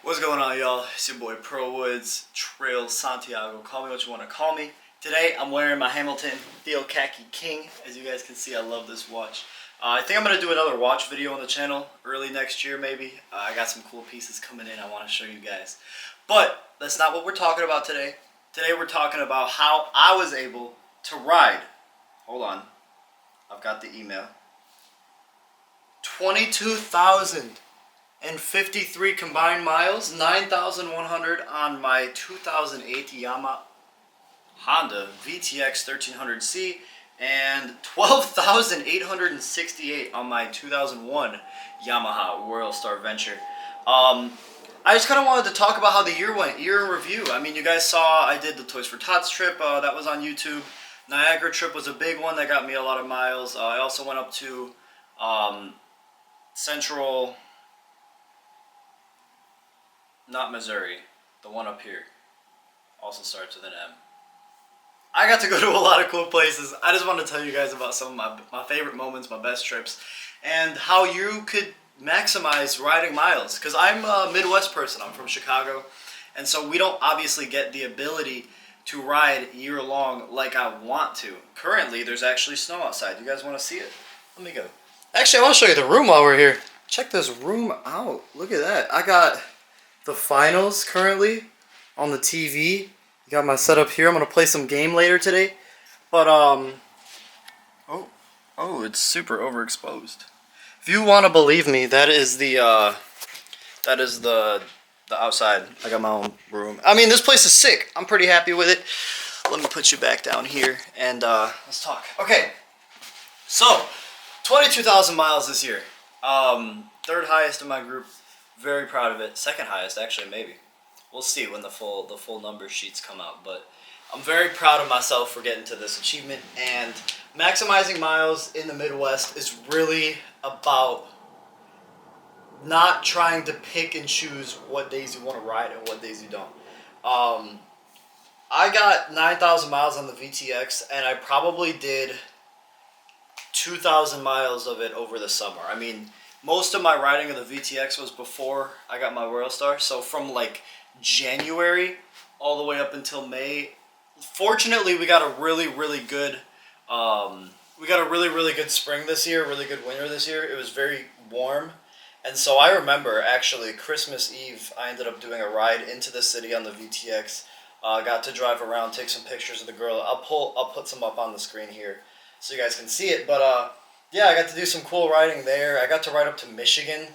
What's going on, y'all? It's your boy Pro Woods, Trail Santiago. Call me what you want to call me. Today I'm wearing my Hamilton Theo Khaki King. As you guys can see, I love this watch. I think I'm going to do another watch video on the channel early next year maybe. I got some cool pieces coming in I want to show you guys. But that's not what we're talking about today. Today we're talking about how I was able to ride. Hold on. I've got the email. 22,053 combined miles, 9,100 on my 2008 Yamaha Honda VTX 1300C, and 12,868 on my 2001 Yamaha Royal Star Venture. I just kind of wanted to talk about how the year went, year in review. I mean, you guys saw I did the Toys for Tots trip, that was on YouTube. Niagara trip was a big one that got me a lot of miles. I also went up to Central, not Missouri, the one up here, also starts with an M. I got to go to a lot of cool places. I just want to tell you guys about some of my favorite moments, my best trips, and how you could maximize riding miles. Because I'm a Midwest person, I'm from Chicago, and so we don't obviously get the ability to ride year long like I want to. Currently, there's actually snow outside. You guys want to see it? Let me go. Actually, I want to show you the room while we're here. Check this room out. Look at that. I got the finals currently on the TV. Got my setup here. I'm going to play some game later today. But, oh, it's super overexposed. If you want to believe me, that is the outside. I got my own room. I mean, this place is sick. I'm pretty happy with it. Let me put you back down here and let's talk. Okay, so 22,000 miles this year. Third highest in my group. Very proud of it. Second highest, actually, maybe. We'll see when the full number sheets come out. But I'm very proud of myself for getting to this achievement. And maximizing miles in the Midwest is really about not trying to pick and choose what days you want to ride and what days you don't. I got 9,000 miles on the VTX, and I probably did 2,000 miles of it over the summer. I mean, most of my riding of the VTX was before I got my Royal Star. So from like January all the way up until May. Fortunately, we got a really good spring this year, really good winter this year. It was very warm. And so I remember actually Christmas Eve, I ended up doing a ride into the city on the VTX. Got to drive around, take some pictures of the girl. I'll put some up on the screen here so you guys can see it. But yeah, I got to do some cool riding there. I got to ride up to Michigan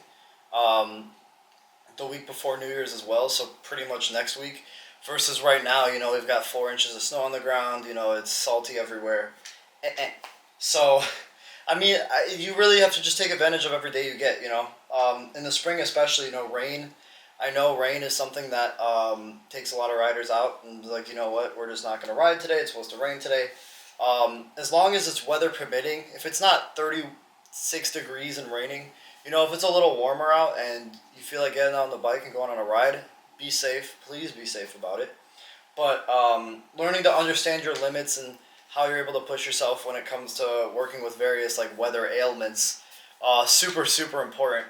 the week before New Year's as well, so pretty much next week. Versus right now, you know, we've got 4 inches of snow on the ground. You know, it's salty everywhere. So, I mean, you really have to just take advantage of every day you get, you know. In the spring especially, you know, rain. I know rain is something that takes a lot of riders out. And like, you know what, we're just not going to ride today. It's supposed to rain today. As long as it's weather permitting, if it's not 36 degrees and raining, you know, if it's a little warmer out and you feel like getting on the bike and going on a ride, be safe. Please be safe about it. But learning to understand your limits and how you're able to push yourself when it comes to working with various like weather ailments, super important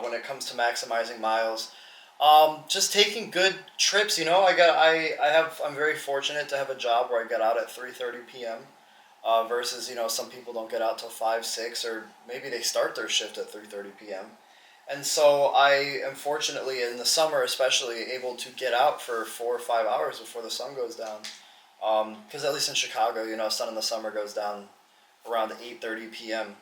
when it comes to maximizing miles. Just taking good trips, you know. I'm very fortunate to have a job where I get out at 3:30 p.m. Versus, you know, some people don't get out till 5, 6, or maybe they start their shift at 3:30 p.m. And so I am fortunately in the summer especially able to get out for 4 or 5 hours before the sun goes down. Because at least in Chicago, you know, sun in the summer goes down around 8:30 p.m.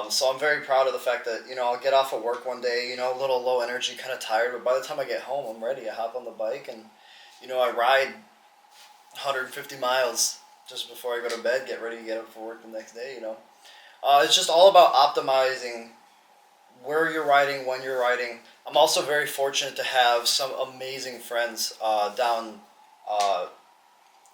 So I'm very proud of the fact that, you know, I'll get off of work one day, you know, a little low energy, kind of tired, but by the time I get home, I'm ready. I hop on the bike and, you know, I ride 150 miles just before I go to bed, get ready to get up for work the next day, you know. It's just all about optimizing where you're riding, when you're riding. I'm also very fortunate to have some amazing friends down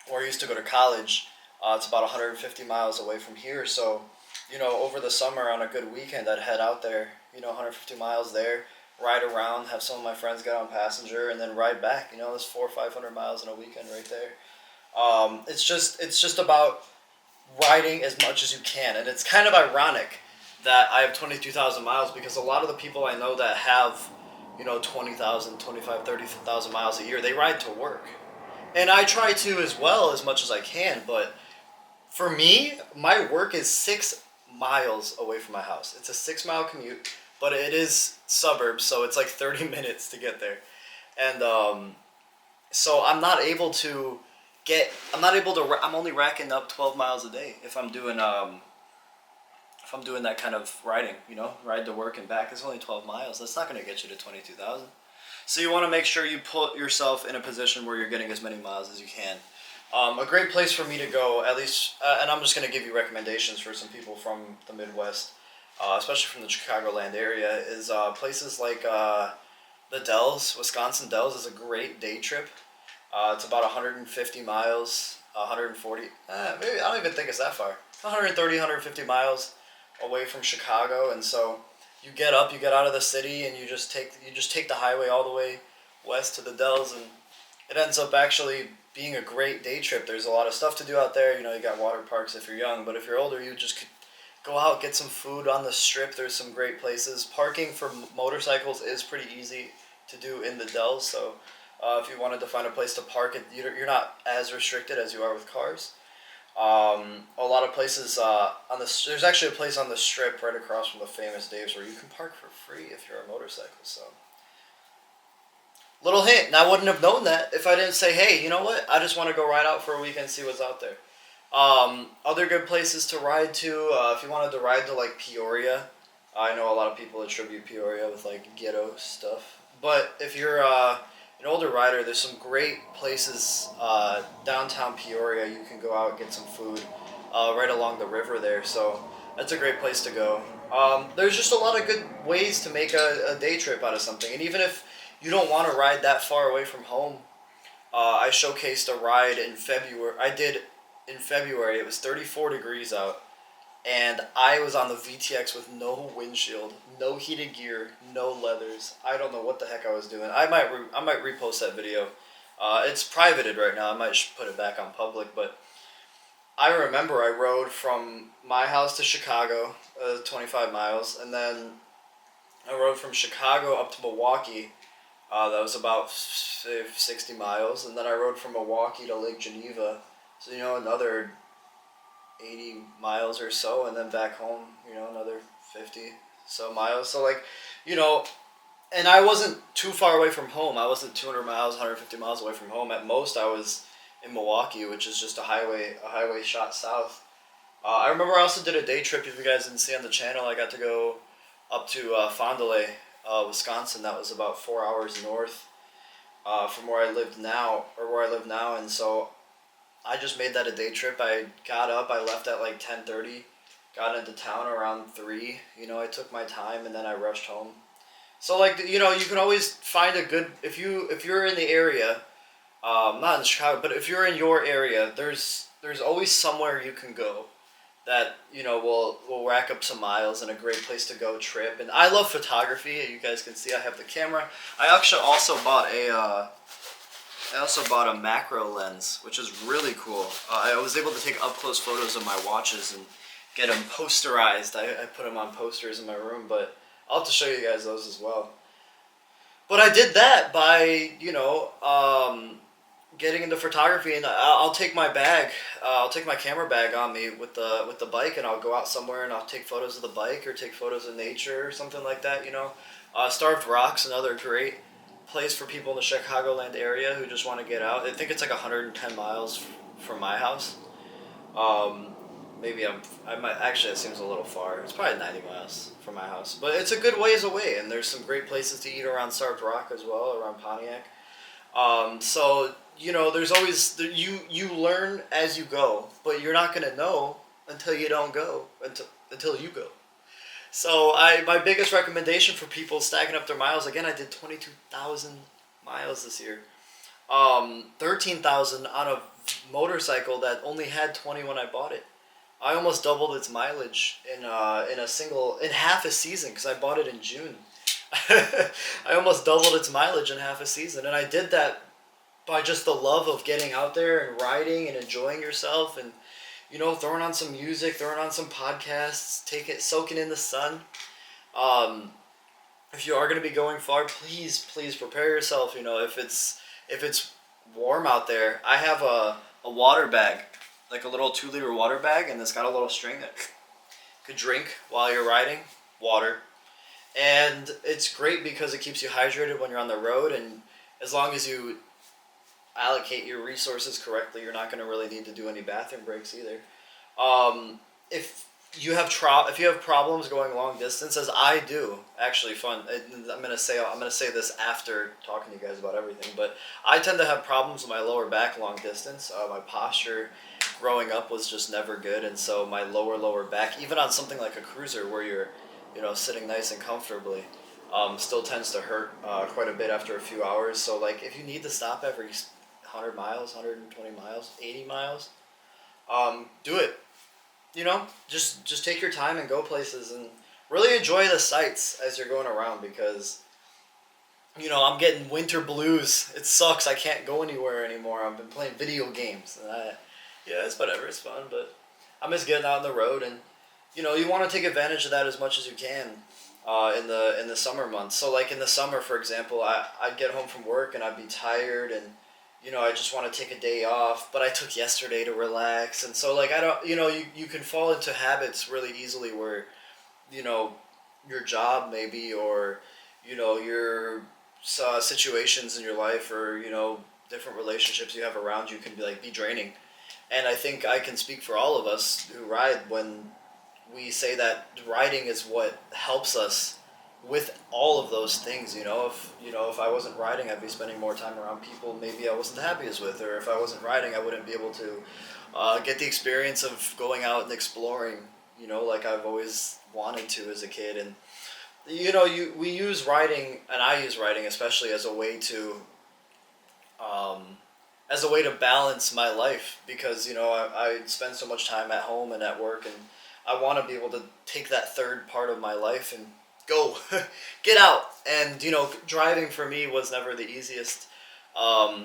where I used to go to college. It's about 150 miles away from here, so, you know, over the summer on a good weekend, I'd head out there, you know, 150 miles there, ride around, have some of my friends get on passenger, and then ride back. You know, there's 400 or 500 miles in a weekend right there. It's just about riding as much as you can, and it's kind of ironic that I have 22,000 miles because a lot of the people I know that have 20,000, 25, 30,000 miles a year. They ride to work. And I try to as well as much as I can, but for me, my work is 6 miles away from my house. It's a 6 mile commute, but it is suburbs, so it's like 30 minutes to get there. And so I'm not able to, I'm only racking up 12 miles a day if I'm doing that kind of riding, ride to work and back. It's only 12 miles. That's not going to get you to 22,000. So you want to make sure you put yourself in a position where you're getting as many miles as you can. A great place for me to go, at least, and I'm just going to give you recommendations for some people from the Midwest, especially from the Chicagoland area, is places like the Dells. Wisconsin Dells is a great day trip. It's about 150 miles, 140, maybe, I don't even think it's that far. 130, 150 miles away from Chicago, and so you get out of the city, and you just take the highway all the way west to the Dells, and it ends up actually being a great day trip. There's a lot of stuff to do out there. You got water parks if you're young, but if you're older, you just could go out, get some food on the strip. There's some great places. Parking for motorcycles is pretty easy to do in the Dells, so if you wanted to find a place to park, you're not as restricted as you are with cars. A lot of places there's actually a place on the strip right across from the famous Dave's where you can park for free if you're a motorcycle. So, little hint, and I wouldn't have known that if I didn't say, hey, you know what? I just want to go ride out for a weekend, see what's out there. Other good places to ride to, if you wanted to ride to like Peoria, I know a lot of people attribute Peoria with like ghetto stuff, but if you're an older rider, there's some great places downtown Peoria. You can go out and get some food right along the river there, so that's a great place to go. There's just a lot of good ways to make a day trip out of something, and even if you don't want to ride that far away from home, I showcased a ride in February. I did in February. It was 34 degrees out, and I was on the VTX with no windshield, no heated gear, no leathers. I don't know what the heck I was doing. I might repost that video. It's privated right now. I might put it back on public, but I remember I rode from my house to Chicago, 25 miles, and then I rode from Chicago up to Milwaukee. That was about 60 miles, and then I rode from Milwaukee to Lake Geneva. So, another 80 miles or so, and then back home, another 50 so miles. So, and I wasn't too far away from home. I wasn't 200 miles, 150 miles away from home. At most, I was in Milwaukee, which is just a highway shot south. I remember I also did a day trip. If you guys didn't see on the channel, I got to go up to Fond du Lac, Wisconsin. That was about 4 hours north from where I live now, and so I just made that a day trip. I got up, I left at like 10:30, got into town around 3. I took my time, and then I rushed home. So you can always find a good, if you're in the area, not in Chicago, but if you're in your area, there's always somewhere you can go that will rack up some miles and a great place to go trip. And I love photography. You guys can see I have the camera. I actually also bought a macro lens, which is really cool. I was able to take up close photos of my watches and get them posterized. I put them on posters in my room, but I'll have to show you guys those as well. But I did that by getting into photography, and I'll take my bag. I'll take my camera bag on me with the bike, and I'll go out somewhere and I'll take photos of the bike or take photos of nature or something like that. Starved Rock's another great place for people in the Chicagoland area who just want to get out. I think it's like 110 miles from my house. Maybe I might actually, it seems a little far. It's probably 90 miles from my house, but it's a good ways away, and there's some great places to eat around Starved Rock as well, around Pontiac. So there's always you learn as you go, but you're not gonna know until you don't go until you go. So my biggest recommendation for people stacking up their miles, again, I did 22,000 miles this year. 13,000 on a motorcycle that only had 20 when I bought it. I almost doubled its mileage in half a season, because I bought it in June. I almost doubled its mileage in half a season, and I did that by just the love of getting out there and riding and enjoying yourself, and throwing on some music, throwing on some podcasts, soaking in the sun. if you are going to be going far, please prepare yourself. If it's warm out there, I have a water bag, like a little 2 liter water bag, and it's got a little string that you could drink while you're riding water. And it's great because it keeps you hydrated when you're on the road, and as long as you allocate your resources correctly, you're not going to really need to do any bathroom breaks either. If if you have problems going long distance, as I do, actually, I'm gonna say this after talking to you guys about everything, but I tend to have problems with my lower back long distance. My posture growing up was just never good, and so my lower back, even on something like a cruiser where you're, sitting nice and comfortably, still tends to hurt quite a bit after a few hours. So like if you need to stop every 100 miles, 120 miles, 80 miles, do it. Just take your time and go places and really enjoy the sights as you're going around, because I'm getting winter blues. It sucks. I can't go anywhere anymore. I've been playing video games, and yeah, it's whatever. It's fun, but I miss getting out on the road, and you want to take advantage of that as much as you can in the summer months. So like in the summer, for example, I'd get home from work and I'd be tired, and I just want to take a day off, but I took yesterday to relax. And so like I don't, you can fall into habits really easily where you know your job maybe, or your situations in your life, or different relationships you have around you can be draining. And I think I can speak for all of us who ride when we say that riding is what helps us with all of those things. If I wasn't riding, I'd be spending more time around people maybe I wasn't the happiest with, or if I wasn't riding, I wouldn't be able to get the experience of going out and exploring, like I've always wanted to as a kid. And we use riding, and I use riding especially as a way to balance my life, because I spend so much time at home and at work, and I want to be able to take that third part of my life and go get out. And driving for me was never the easiest.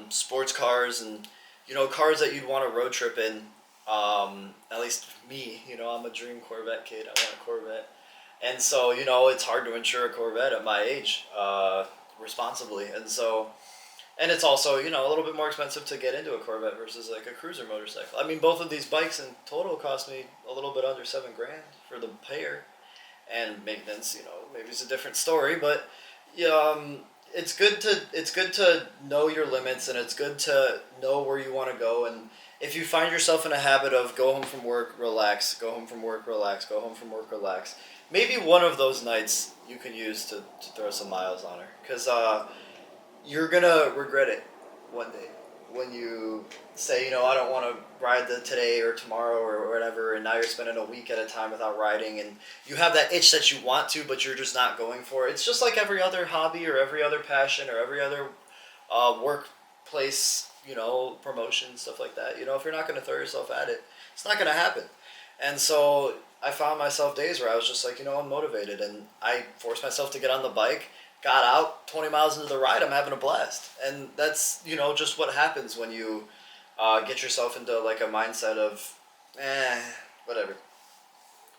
Sports cars and cars that you'd want to road trip in, at least me, I'm a dream Corvette kid. I want a Corvette. And so it's hard to insure a Corvette at my age responsibly. And it's also, a little bit more expensive to get into a Corvette versus like a cruiser motorcycle. I mean, both of these bikes in total cost me a little bit under $7,000 for the pair. And maintenance, maybe it's a different story, but it's good to know your limits, and it's good to know where you want to go. And if you find yourself in a habit of go home from work, relax, go home from work, relax, go home from work, relax, maybe one of those nights you can use to throw some miles on her, because you're gonna regret it one day when you say, I don't want to ride today or tomorrow or whatever, and now you're spending a week at a time without riding, and you have that itch that you want to, but you're just not going for it. It's just like every other hobby or every other passion or every other workplace, promotion, stuff like that. If you're not going to throw yourself at it, it's not going to happen. And so I found myself days where I was just like, I'm motivated, and I forced myself to get on the bike. Got out 20 miles into the ride, I'm having a blast. And that's, just what happens when you get yourself into like a mindset of, whatever.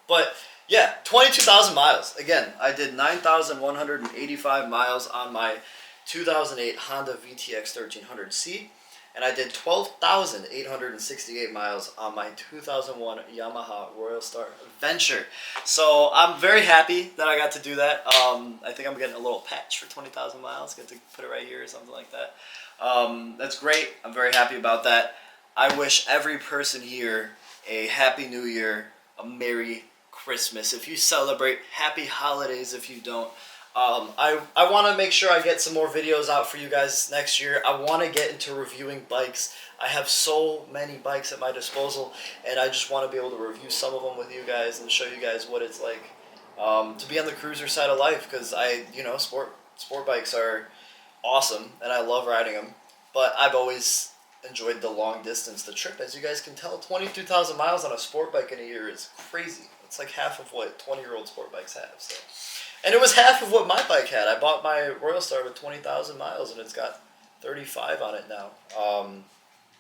But yeah, 22,000 miles. Again, I did 9,185 miles on my 2008 Honda VTX 1300C. And I did 12,868 miles on my 2001 Yamaha Royal Star Venture. So I'm very happy that I got to do that. I think I'm getting a little patch for 20,000 miles. Get to put it right here or something like that. That's great. I'm very happy about that. I wish every person here a Happy New Year, a Merry Christmas. If you celebrate, Happy Holidays if you don't. I want to make sure I get some more videos out for you guys next year. I want to get into reviewing bikes. I have so many bikes at my disposal, and I just want to be able to review some of them with you guys and show you guys what it's like to be on the cruiser side of life, because sport bikes are awesome, and I love riding them, but I've always enjoyed the long distance, the trip. As you guys can tell, 22,000 miles on a sport bike in a year is crazy. It's like half of what 20-year-old sport bikes have, so. And it was half of what my bike had. I bought my Royal Star with 20,000 miles, and it's got 35 on it now.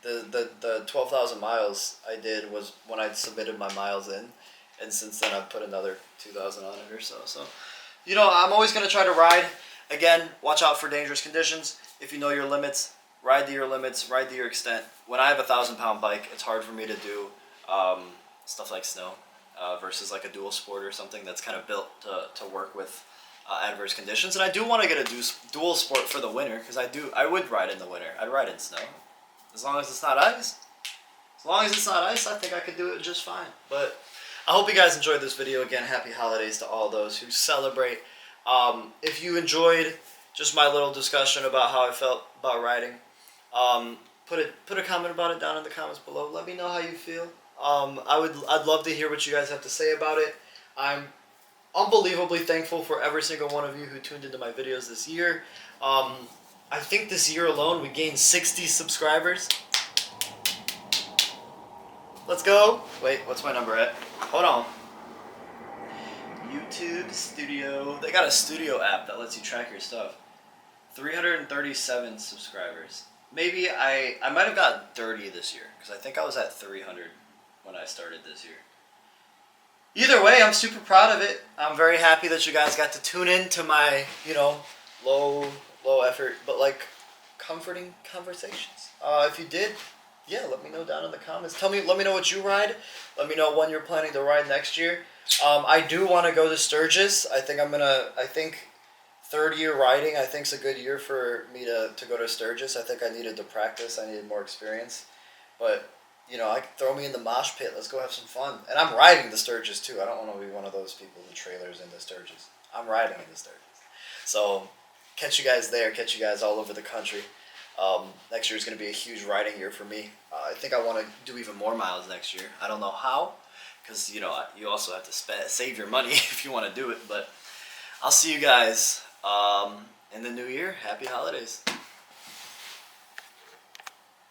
The 12,000 miles I did was when I submitted my miles in, and since then I've put another 2,000 on it or so. So you know, I'm always going to try to ride. Again, watch out for dangerous conditions. If you know your limits, ride to your limits, ride to your extent. When I have a 1,000-pound bike, it's hard for me to do stuff like snow versus like a dual sport or something that's kind of built to work with adverse conditions. And I do want to get a dual sport for the winter because I would ride in the winter. I'd ride in snow. As long as it's not ice. As long as it's not ice, I think I could do it just fine. But I hope you guys enjoyed this video. Again, happy holidays to all those who celebrate. If you enjoyed just my little discussion about how I felt about riding, put a comment about it down in the comments below. Let me know how you feel. I'd love to hear what you guys have to say about it. I'm unbelievably thankful for every single one of you who tuned into my videos this year. I think this year alone we gained 60 subscribers. Let's go. Wait, what's my number at? Hold on. YouTube Studio. They got a studio app that lets you track your stuff. 337 subscribers. Maybe I might have got 30 this year because I think I was at 300 when I started this year. Either way, I'm super proud of it. I'm very happy that you guys got to tune in to my, you know, low effort but like comforting conversations. If you did, yeah, let me know down in the comments. Let me know what you ride. Let me know when you're planning to ride next year. I do want to go to Sturgis. I think third year riding, I think is a good year for me to go to Sturgis. I think I needed to practice. I needed more experience. But, you know, throw me in the mosh pit. Let's go have some fun. And I'm riding the Sturgis too. I don't want to be one of those people who trailers into Sturgis. I'm riding in the Sturgis. So, catch you guys there. Catch you guys all over the country. Next year is going to be a huge riding year for me. I think I want to do even more miles next year. I don't know how, because you know you also have to save your money if you want to do it. But I'll see you guys in the new year. Happy holidays.